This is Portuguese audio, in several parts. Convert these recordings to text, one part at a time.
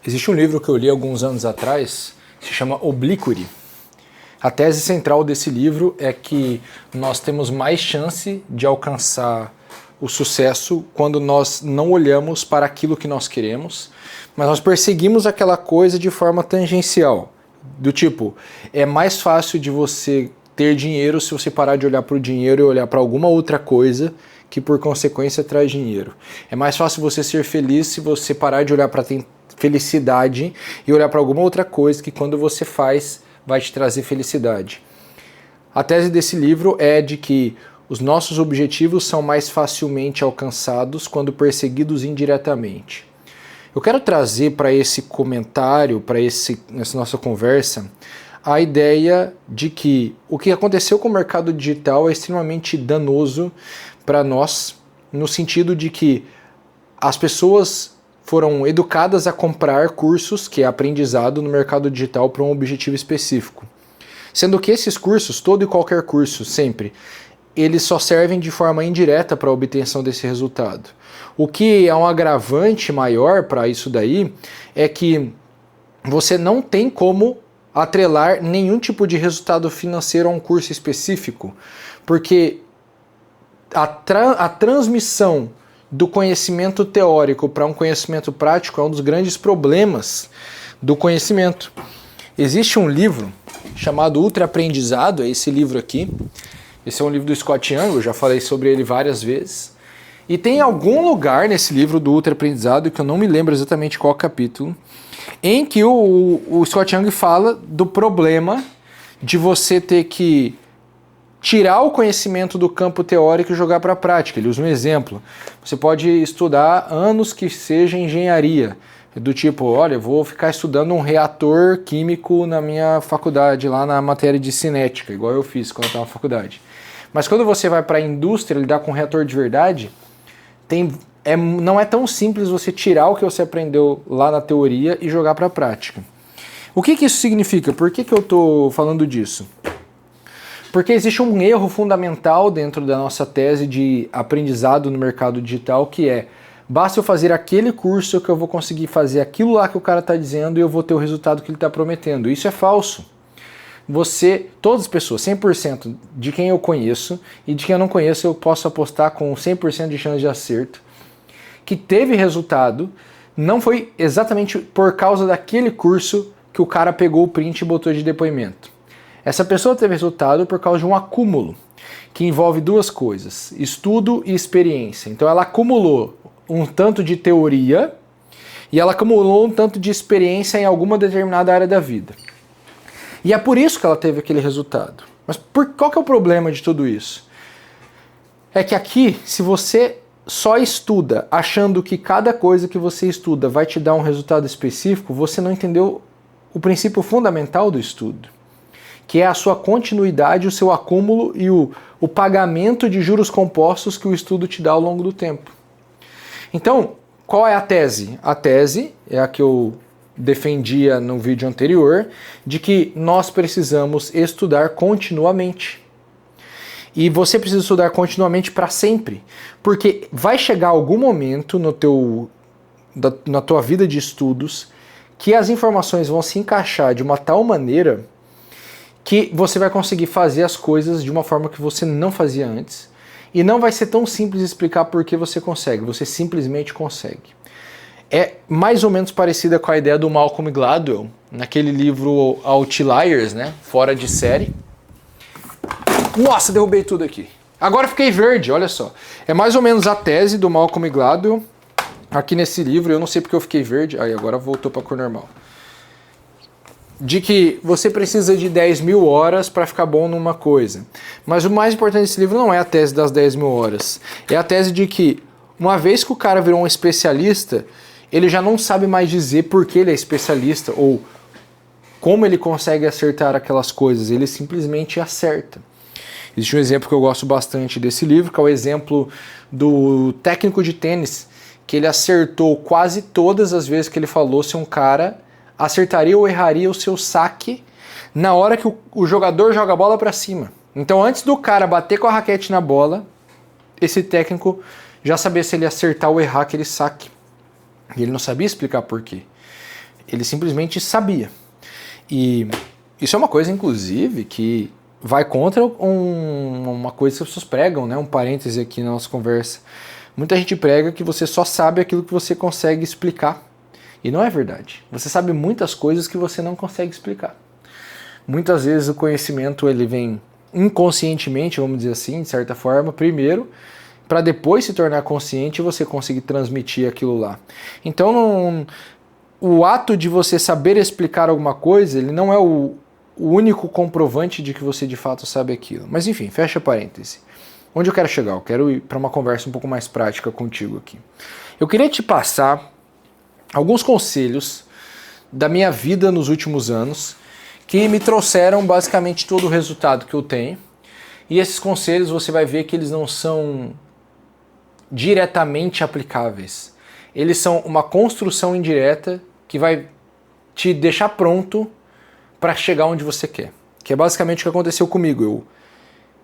Existe um livro que eu li alguns anos atrás, se chama Obliquity. A tese central desse livro é que nós temos mais chance de alcançar o sucesso quando nós não olhamos para aquilo que nós queremos, mas nós perseguimos aquela coisa de forma tangencial. Do tipo, é mais fácil de você ter dinheiro se você parar de olhar para o dinheiro e olhar para alguma outra coisa que por consequência traz dinheiro. É mais fácil você ser feliz se você parar de olhar para felicidade e olhar para alguma outra coisa que quando você faz vai te trazer felicidade. A tese desse livro é de que os nossos objetivos são mais facilmente alcançados quando perseguidos indiretamente. Eu quero trazer para esse comentário, para essa nossa conversa, a ideia de que o que aconteceu com o mercado digital é extremamente danoso para nós, no sentido de que as pessoas foram educadas a comprar cursos, que é aprendizado no mercado digital, para um objetivo específico. Sendo que esses cursos, todo e qualquer curso, sempre, eles só servem de forma indireta para a obtenção desse resultado. O que é um agravante maior para isso daí é que você não tem como atrelar nenhum tipo de resultado financeiro a um curso específico, porque a transmissão do conhecimento teórico para um conhecimento prático é um dos grandes problemas do conhecimento. Existe um livro chamado Ultra Aprendizado, é esse livro aqui. Esse é um livro do Scott Young, eu já falei sobre ele várias vezes. E tem algum lugar nesse livro do Ultra Aprendizado, que eu não me lembro exatamente qual capítulo, em que o Scott Young fala do problema de você ter que tirar o conhecimento do campo teórico e jogar para a prática. Ele usa um exemplo. Você pode estudar anos que seja engenharia, do tipo, olha, eu vou ficar estudando um reator químico na minha faculdade, lá na matéria de cinética, igual eu fiz quando eu estava na faculdade. Mas quando você vai para a indústria lidar com um reator de verdade, não é tão simples você tirar o que você aprendeu lá na teoria e jogar para a prática. O que isso significa? Por que eu estou falando disso? Porque existe um erro fundamental dentro da nossa tese de aprendizado no mercado digital, que é, basta eu fazer aquele curso que eu vou conseguir fazer aquilo lá que o cara está dizendo e eu vou ter o resultado que ele está prometendo. Isso é falso. Todas as pessoas, 100% de quem eu conheço e de quem eu não conheço, eu posso apostar com 100% de chance de acerto, que teve resultado, não foi exatamente por causa daquele curso que o cara pegou o print e botou de depoimento. Essa pessoa teve resultado por causa de um acúmulo, que envolve duas coisas, estudo e experiência. Então ela acumulou um tanto de teoria e ela acumulou um tanto de experiência em alguma determinada área da vida. E é por isso que ela teve aquele resultado. Mas qual que é o problema de tudo isso? É que aqui, se você só estuda achando que cada coisa que você estuda vai te dar um resultado específico, você não entendeu o princípio fundamental do estudo, que é a sua continuidade, o seu acúmulo e o pagamento de juros compostos que o estudo te dá ao longo do tempo. Então, qual é a tese? A tese é a que eu defendia no vídeo anterior, de que nós precisamos estudar continuamente. E você precisa estudar continuamente para sempre, porque vai chegar algum momento na tua vida de estudos que as informações vão se encaixar de uma tal maneira que você vai conseguir fazer as coisas de uma forma que você não fazia antes. E não vai ser tão simples explicar por que você consegue, você simplesmente consegue. É mais ou menos parecida com a ideia do Malcolm Gladwell, naquele livro Outliers, né? Fora de série. Nossa, derrubei tudo aqui. Agora fiquei verde, olha só. É mais ou menos a tese do Malcolm Gladwell, aqui nesse livro, eu não sei porque eu fiquei verde, aí agora voltou para a cor normal. De que você precisa de 10 mil horas para ficar bom numa coisa. Mas o mais importante desse livro não é a tese das 10 mil horas. É a tese de que, uma vez que o cara virou um especialista, ele já não sabe mais dizer por que ele é especialista ou como ele consegue acertar aquelas coisas. Ele simplesmente acerta. Existe um exemplo que eu gosto bastante desse livro, que é o exemplo do técnico de tênis, que ele acertou quase todas as vezes que ele falou se um cara acertaria ou erraria o seu saque na hora que o jogador joga a bola para cima. Então, antes do cara bater com a raquete na bola, esse técnico já sabia se ele ia acertar ou errar aquele saque. E ele não sabia explicar por quê. ele simplesmente sabia. E isso é uma coisa, inclusive, que vai contra uma coisa que as pessoas pregam, né? Um parêntese aqui na nossa conversa. Muita gente prega que você só sabe aquilo que você consegue explicar. E não é verdade. Você sabe muitas coisas que você não consegue explicar. Muitas vezes o conhecimento ele vem inconscientemente, vamos dizer assim, de certa forma, primeiro, para depois se tornar consciente e você conseguir transmitir aquilo lá. Então, o ato de você saber explicar alguma coisa, ele não é o único comprovante de que você de fato sabe aquilo. Mas enfim, fecha parêntese. Onde eu quero chegar? Eu quero ir para uma conversa um pouco mais prática contigo aqui. Eu queria te passar alguns conselhos da minha vida nos últimos anos que me trouxeram basicamente todo o resultado que eu tenho. E esses conselhos você vai ver que eles não são diretamente aplicáveis. Eles são uma construção indireta que vai te deixar pronto para chegar onde você quer. Que é basicamente o que aconteceu comigo.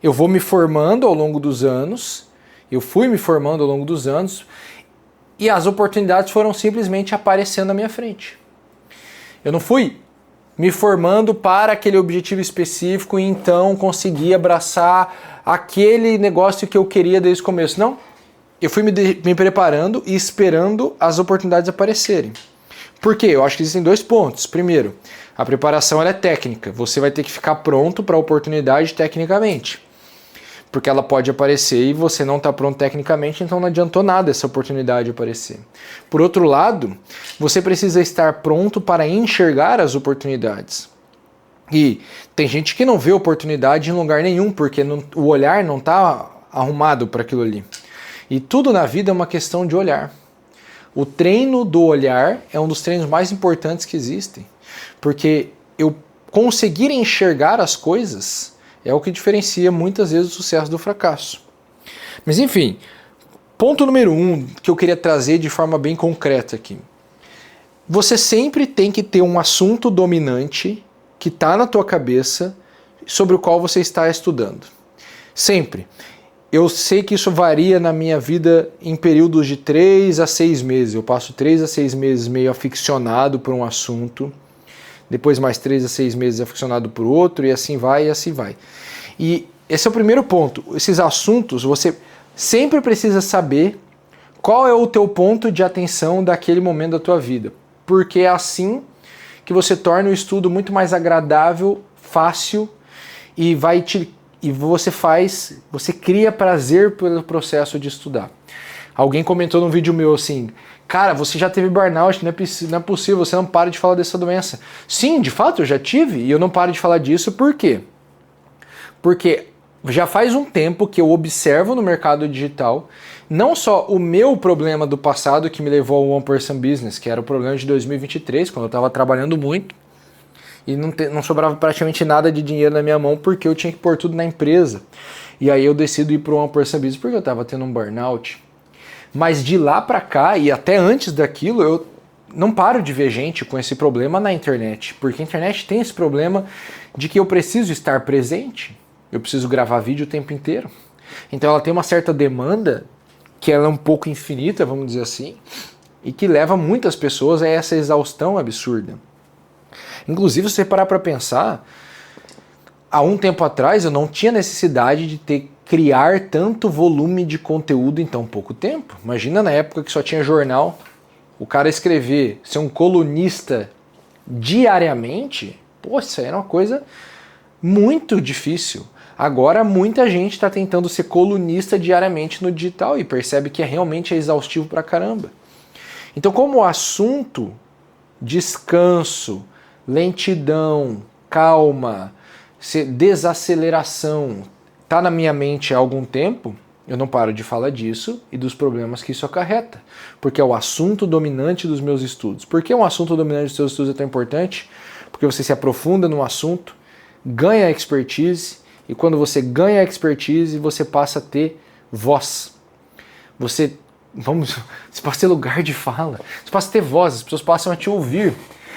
Eu vou me formando ao longo dos anos, eu fui me formando ao longo dos anos, e as oportunidades foram simplesmente aparecendo na minha frente. Eu não fui me formando para aquele objetivo específico e então consegui abraçar aquele negócio que eu queria desde o começo. Não. Eu fui me preparando e esperando as oportunidades aparecerem. Por quê? Eu acho que existem dois pontos. Primeiro, a preparação ela é técnica. Você vai ter que ficar pronto para a oportunidade tecnicamente. Porque ela pode aparecer e você não está pronto tecnicamente, então não adiantou nada essa oportunidade aparecer. Por outro lado, você precisa estar pronto para enxergar as oportunidades. E tem gente que não vê oportunidade em lugar nenhum, porque o olhar não está arrumado para aquilo ali. E tudo na vida é uma questão de olhar. O treino do olhar é um dos treinos mais importantes que existem, porque eu conseguir enxergar as coisas é o que diferencia muitas vezes o sucesso do fracasso. Mas enfim, ponto número 1 que eu queria trazer de forma bem concreta aqui. Você sempre tem que ter um assunto dominante que está na tua cabeça sobre o qual você está estudando. Sempre. Eu sei que isso varia na minha vida em períodos de 3 a 6 meses. Eu passo 3 a 6 meses meio aficionado por um assunto, depois mais 3 a 6 meses aficionado por outro, e assim vai, e assim vai. E esse é o primeiro ponto. Esses assuntos, você sempre precisa saber qual é o teu ponto de atenção daquele momento da tua vida. Porque é assim que você torna o estudo muito mais agradável, fácil, e você cria prazer pelo processo de estudar. Alguém comentou num vídeo meu assim: cara, você já teve burnout, não é possível, você não para de falar dessa doença. Sim, de fato eu já tive, e eu não paro de falar disso, por quê? Porque já faz um tempo que eu observo no mercado digital não só o meu problema do passado que me levou ao One Person Business, que era o problema de 2023, quando eu estava trabalhando muito, e não sobrava praticamente nada de dinheiro na minha mão porque eu tinha que pôr tudo na empresa. E aí eu decido ir para o One Person Business porque eu estava tendo um burnout. Mas de lá para cá, e até antes daquilo, eu não paro de ver gente com esse problema na internet. Porque a internet tem esse problema de que eu preciso estar presente, eu preciso gravar vídeo o tempo inteiro. Então ela tem uma certa demanda, que ela é um pouco infinita, vamos dizer assim, e que leva muitas pessoas a essa exaustão absurda. Inclusive, se você parar para pensar, há um tempo atrás eu não tinha necessidade de criar tanto volume de conteúdo em tão pouco tempo. Imagina na época que só tinha jornal, o cara escrever, ser um colunista diariamente, pô, isso aí era uma coisa muito difícil. Agora muita gente está tentando ser colunista diariamente no digital e percebe que realmente é exaustivo pra caramba. Então, como o assunto descanso, lentidão, calma, desaceleração está na minha mente há algum tempo, eu não paro de falar disso e dos problemas que isso acarreta, porque é o assunto dominante dos meus estudos. Por que um assunto dominante dos seus estudos é tão importante? Porque você se aprofunda no assunto, ganha expertise, e quando você ganha expertise, você passa a ter voz. Você passa a ter lugar de fala, você passa a ter voz, as pessoas passam a te ouvir.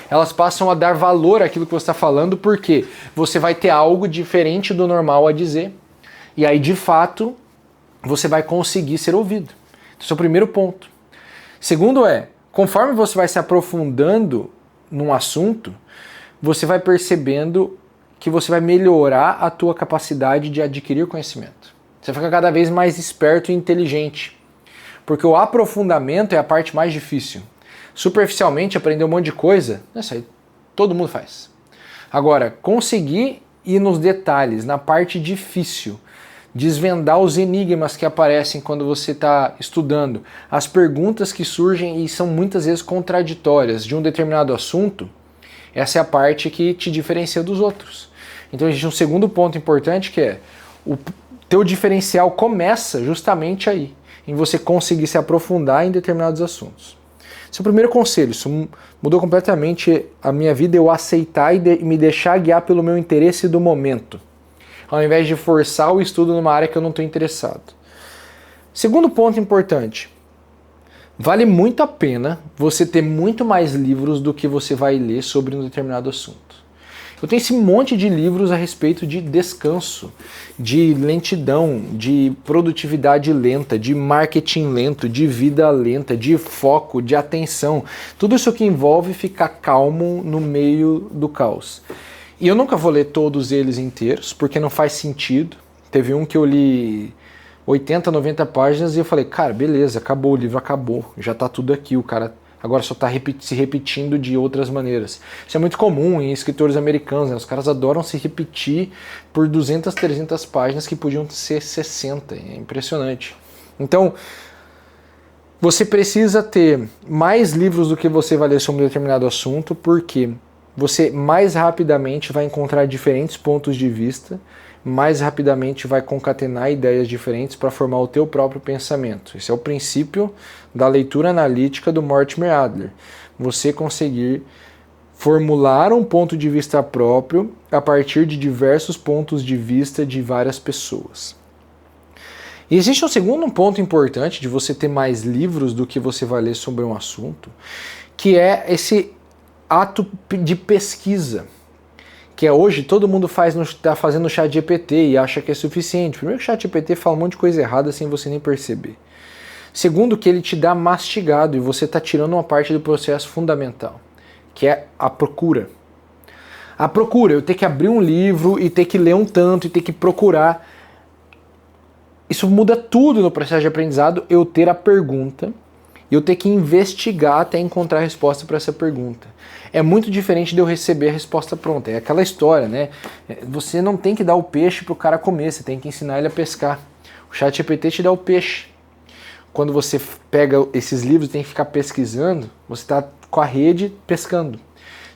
Elas passam a dar valor àquilo que você está falando, porque você vai ter algo diferente do normal a dizer. E aí, de fato, você vai conseguir ser ouvido. Esse é o primeiro ponto. Segundo conforme você vai se aprofundando num assunto, você vai percebendo que você vai melhorar a tua capacidade de adquirir conhecimento. Você fica cada vez mais esperto e inteligente. Porque o aprofundamento é a parte mais difícil. Superficialmente, aprender um monte de coisa, isso aí todo mundo faz. Agora, conseguir ir nos detalhes, na parte difícil, desvendar os enigmas que aparecem quando você está estudando, as perguntas que surgem e são muitas vezes contraditórias de um determinado assunto, essa é a parte que te diferencia dos outros. Então existe um segundo ponto importante que é o teu diferencial começa justamente aí, em você conseguir se aprofundar em determinados assuntos. Esse é o primeiro conselho, isso mudou completamente a minha vida, eu aceitar e me deixar guiar pelo meu interesse do momento, ao invés de forçar o estudo numa área que eu não estou interessado. Segundo ponto importante, vale muito a pena você ter muito mais livros do que você vai ler sobre um determinado assunto. Eu tenho esse monte de livros a respeito de descanso, de lentidão, de produtividade lenta, de marketing lento, de vida lenta, de foco, de atenção. Tudo isso que envolve ficar calmo no meio do caos. E eu nunca vou ler todos eles inteiros, porque não faz sentido. Teve um que eu li 80, 90 páginas e eu falei, cara, beleza, acabou, o livro acabou, já tá tudo aqui, o cara agora só tá se repetindo de outras maneiras. Isso é muito comum em escritores americanos, né? Os caras adoram se repetir por 200, 300 páginas que podiam ser 60, é impressionante. Então, você precisa ter mais livros do que você vai ler sobre um determinado assunto, porque você mais rapidamente vai encontrar diferentes pontos de vista, mais rapidamente vai concatenar ideias diferentes para formar o teu próprio pensamento. Esse é o princípio da leitura analítica do Mortimer Adler. Você conseguir formular um ponto de vista próprio a partir de diversos pontos de vista de várias pessoas. E existe um segundo ponto importante de você ter mais livros do que você vai ler sobre um assunto, que é esse ato de pesquisa. Que é hoje todo mundo está fazendo o ChatGPT e acha que é suficiente. Primeiro que o ChatGPT fala um monte de coisa errada sem você nem perceber. Segundo que ele te dá mastigado e você está tirando uma parte do processo fundamental, que é a procura. A procura, eu ter que abrir um livro e ter que ler um tanto e ter que procurar. Isso muda tudo no processo de aprendizado, eu ter a pergunta e eu ter que investigar até encontrar a resposta para essa pergunta. É muito diferente de eu receber a resposta pronta. É aquela história, né? Você não tem que dar o peixe para o cara comer, você tem que ensinar ele a pescar. O ChatGPT te dá o peixe. Quando você pega esses livros e tem que ficar pesquisando, você está com a rede pescando.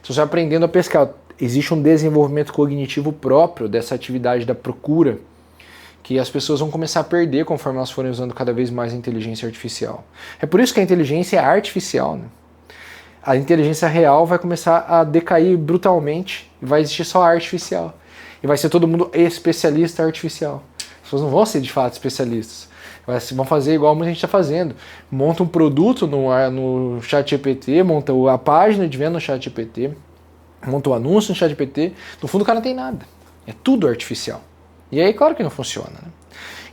Você está aprendendo a pescar. Existe um desenvolvimento cognitivo próprio dessa atividade da procura, que as pessoas vão começar a perder conforme elas forem usando cada vez mais a inteligência artificial. É por isso que a inteligência é artificial, né? A inteligência real vai começar a decair brutalmente e vai existir só a artificial. E vai ser todo mundo especialista artificial. As pessoas não vão ser de fato especialistas. Vão fazer igual muita gente está fazendo. Monta um produto no ChatGPT, monta a página de venda no ChatGPT, monta o anúncio no ChatGPT. No fundo o cara não tem nada. É tudo artificial. E aí, claro que não funciona, né?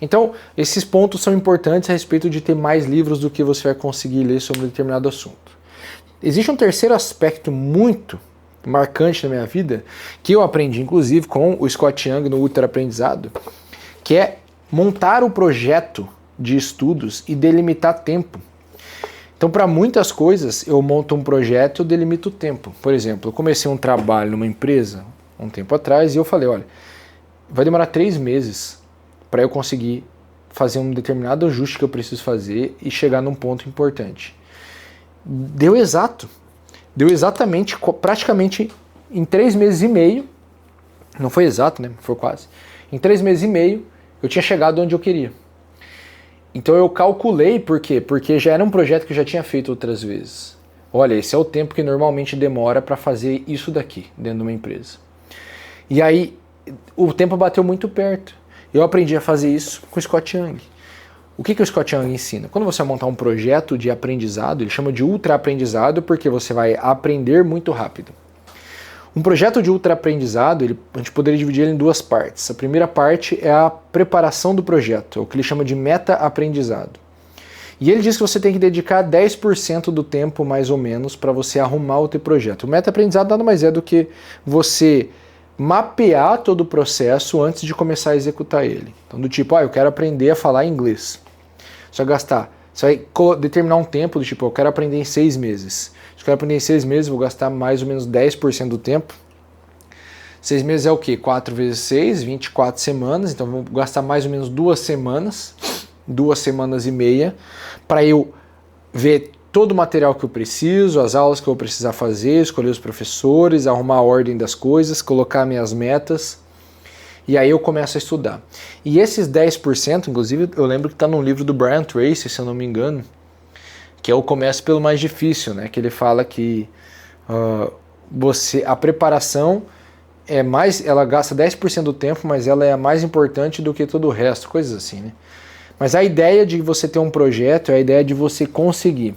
Então, esses pontos são importantes a respeito de ter mais livros do que você vai conseguir ler sobre um determinado assunto. Existe um terceiro aspecto muito marcante na minha vida, que eu aprendi inclusive com o Scott Young no Ultra Aprendizado, que é montar o projeto de estudos e delimitar tempo. Então, para muitas coisas, eu monto um projeto e eu delimito o tempo. Por exemplo, eu comecei um trabalho numa empresa um tempo atrás e eu falei, olha, vai demorar 3 meses para eu conseguir fazer um determinado ajuste que eu preciso fazer e chegar num ponto importante. Deu exatamente, praticamente em 3 meses e meio, não foi exato, né? Foi quase. Em 3 meses e meio, eu tinha chegado onde eu queria. Então eu calculei, por quê? Porque já era um projeto que eu já tinha feito outras vezes. Olha, esse é o tempo que normalmente demora para fazer isso daqui, dentro de uma empresa. E aí, o tempo bateu muito perto. Eu aprendi a fazer isso com o Scott Young. O que o Scott Young ensina? Quando você vai montar um projeto de aprendizado, ele chama de ultra aprendizado porque você vai aprender muito rápido. Um projeto de ultra aprendizado, a gente poderia dividir ele em 2 partes. A primeira parte é a preparação do projeto, é o que ele chama de meta aprendizado. E ele diz que você tem que dedicar 10% do tempo, mais ou menos, para você arrumar o teu projeto. O meta-aprendizado nada mais é do que você mapear todo o processo antes de começar a executar ele. Então, do tipo, eu quero aprender a falar inglês. Você vai gastar, você vai determinar um tempo do tipo, eu quero aprender em 6 meses. Se eu quero aprender em 6 meses, vou gastar mais ou menos 10% do tempo. 6 meses é o quê? 4 vezes 6, 24 semanas. Então, vou gastar mais ou menos 2 semanas, 2 semanas e meia, para eu ver todo o material que eu preciso, as aulas que eu vou precisar fazer, escolher os professores, arrumar a ordem das coisas, colocar minhas metas, e aí eu começo a estudar. E esses 10%, inclusive, eu lembro que está num livro do Brian Tracy, se eu não me engano, que é o Comece pelo Mais Difícil, né? Que ele fala que a preparação ela gasta 10% do tempo, mas ela é mais importante do que todo o resto, coisas assim, né? Mas a ideia de você ter um projeto é a ideia de você conseguir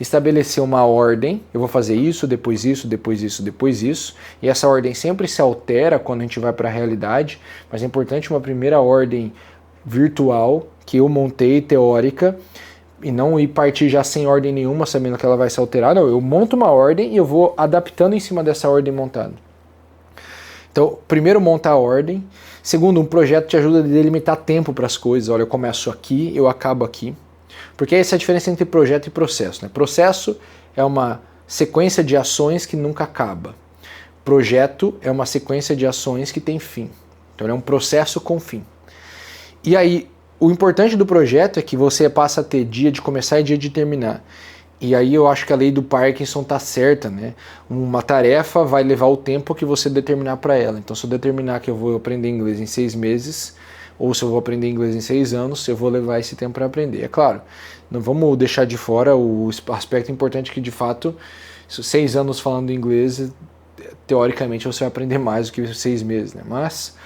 estabelecer uma ordem, eu vou fazer isso, depois isso, depois isso, depois isso, e essa ordem sempre se altera quando a gente vai para a realidade, mas é importante uma primeira ordem virtual, que eu montei, teórica, e não ir partir já sem ordem nenhuma, sabendo que ela vai se alterar, não, eu monto uma ordem e eu vou adaptando em cima dessa ordem montada. Então, primeiro, monta a ordem. Segundo, um projeto te ajuda a delimitar tempo para as coisas. Olha, eu começo aqui, eu acabo aqui. Porque essa é a diferença entre projeto e processo, né? Processo é uma sequência de ações que nunca acaba. Projeto é uma sequência de ações que tem fim. Então, é um processo com fim. E aí, o importante do projeto é que você passa a ter dia de começar e dia de terminar. E aí eu acho que a lei do Parkinson está certa, né? Uma tarefa vai levar o tempo que você determinar para ela. Então, se eu determinar que eu vou aprender inglês em 6 meses, ou se eu vou aprender inglês em 6 anos, eu vou levar esse tempo para aprender. É claro, não vamos deixar de fora o aspecto importante que, de fato, 6 anos falando inglês, teoricamente você vai aprender mais do que 6 meses, né? Mas,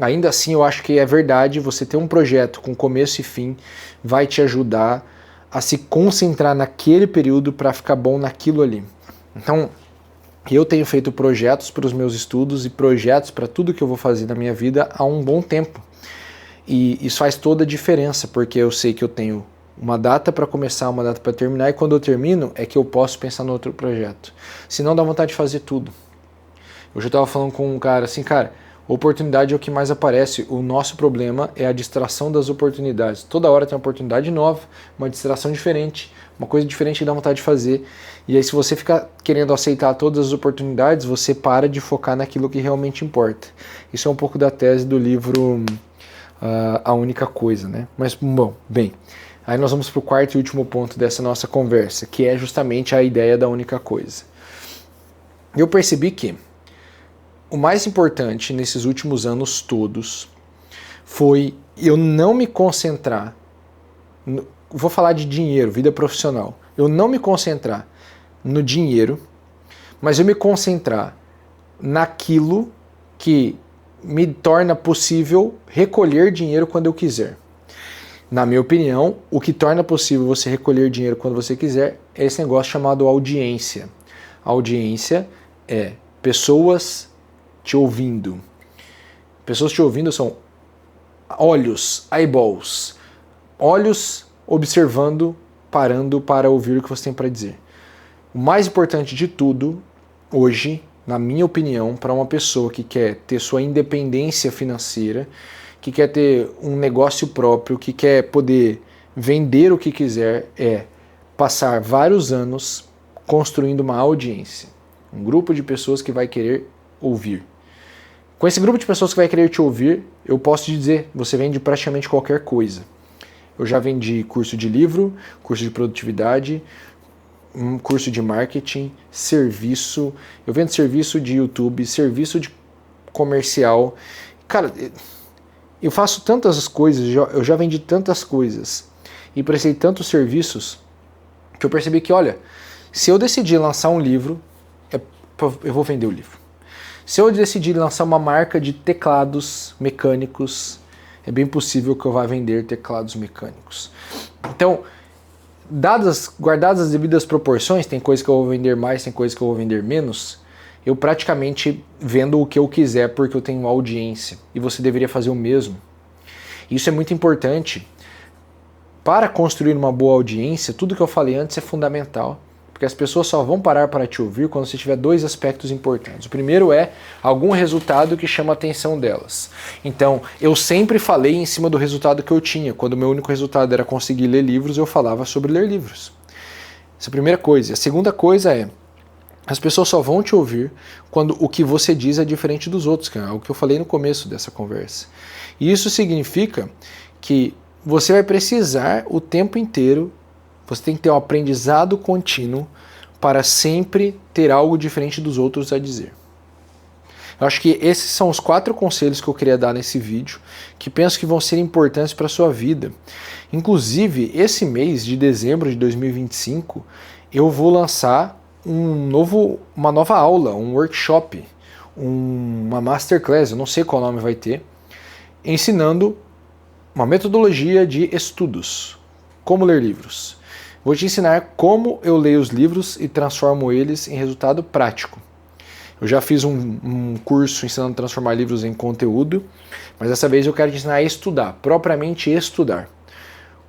ainda assim, eu acho que é verdade, você ter um projeto com começo e fim vai te ajudar a se concentrar naquele período para ficar bom naquilo ali. Então, eu tenho feito projetos para os meus estudos e projetos para tudo que eu vou fazer na minha vida há um bom tempo. E isso faz toda a diferença, porque eu sei que eu tenho uma data para começar, uma data para terminar, e quando eu termino é que eu posso pensar no outro projeto. Senão dá vontade de fazer tudo. Eu já estava falando com um cara assim, cara, oportunidade é o que mais aparece. O nosso problema é a distração das oportunidades. Toda hora tem uma oportunidade nova, uma distração diferente, uma coisa diferente que dá vontade de fazer. E aí, se você ficar querendo aceitar todas as oportunidades, você para de focar naquilo que realmente importa. Isso é um pouco da tese do livro A Única Coisa, né? Mas, bem, aí nós vamos para o quarto e último ponto dessa nossa conversa, que é justamente a ideia da única coisa. Eu percebi que o mais importante nesses últimos anos todos foi eu não me concentrar, vou falar de dinheiro, vida profissional, eu não me concentrar no dinheiro, mas eu me concentrar naquilo que me torna possível recolher dinheiro quando eu quiser. Na minha opinião, o que torna possível você recolher dinheiro quando você quiser é esse negócio chamado audiência. A audiência é pessoas te ouvindo. Pessoas te ouvindo são olhos, eyeballs. Olhos observando, parando para ouvir o que você tem para dizer. O mais importante de tudo, hoje, na minha opinião, para uma pessoa que quer ter sua independência financeira, que quer ter um negócio próprio, que quer poder vender o que quiser, é passar vários anos construindo uma audiência. Um grupo de pessoas que vai querer ouvir. Com esse grupo de pessoas que vai querer te ouvir, eu posso te dizer, você vende praticamente qualquer coisa. Eu já vendi curso de livro, curso de produtividade, um curso de marketing, serviço. Eu vendo serviço de YouTube, serviço de comercial. Cara, eu faço tantas coisas, eu já vendi tantas coisas e prestei tantos serviços que eu percebi que, olha, se eu decidir lançar um livro, eu vou vender o livro. Se eu decidir lançar uma marca de teclados mecânicos, é bem possível que eu vá vender teclados mecânicos. Então, guardadas as devidas proporções, tem coisa que eu vou vender mais, tem coisa que eu vou vender menos, eu praticamente vendo o que eu quiser porque eu tenho audiência. E você deveria fazer o mesmo. Isso é muito importante para construir uma boa audiência, tudo que eu falei antes é fundamental, porque as pessoas só vão parar para te ouvir quando você tiver dois aspectos importantes. O primeiro é algum resultado que chama a atenção delas. Então, eu sempre falei em cima do resultado que eu tinha. Quando o meu único resultado era conseguir ler livros, eu falava sobre ler livros. Essa é a primeira coisa. A segunda coisa é, as pessoas só vão te ouvir quando o que você diz é diferente dos outros, que é o que eu falei no começo dessa conversa. E isso significa que você vai precisar o tempo inteiro, você tem que ter um aprendizado contínuo para sempre ter algo diferente dos outros a dizer. Eu acho que esses são os 4 conselhos que eu queria dar nesse vídeo, que penso que vão ser importantes para a sua vida. Inclusive, esse mês de dezembro de 2025, eu vou lançar uma nova aula, um workshop, uma masterclass, eu não sei qual nome vai ter, ensinando uma metodologia de estudos, como ler livros. Vou te ensinar como eu leio os livros e transformo eles em resultado prático. Eu já fiz um curso ensinando a transformar livros em conteúdo, mas dessa vez eu quero te ensinar a estudar, propriamente estudar.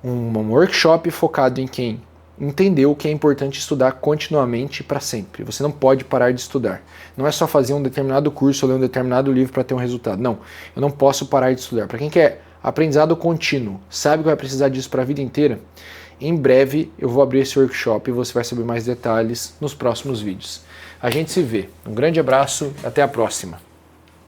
Um workshop focado em quem entendeu que é importante estudar continuamente para sempre. Você não pode parar de estudar. Não é só fazer um determinado curso ou ler um determinado livro para ter um resultado. Não, eu não posso parar de estudar. Para quem quer aprendizado contínuo, sabe que vai precisar disso para a vida inteira, em breve eu vou abrir esse workshop e você vai saber mais detalhes nos próximos vídeos. A gente se vê. Um grande abraço, até a próxima.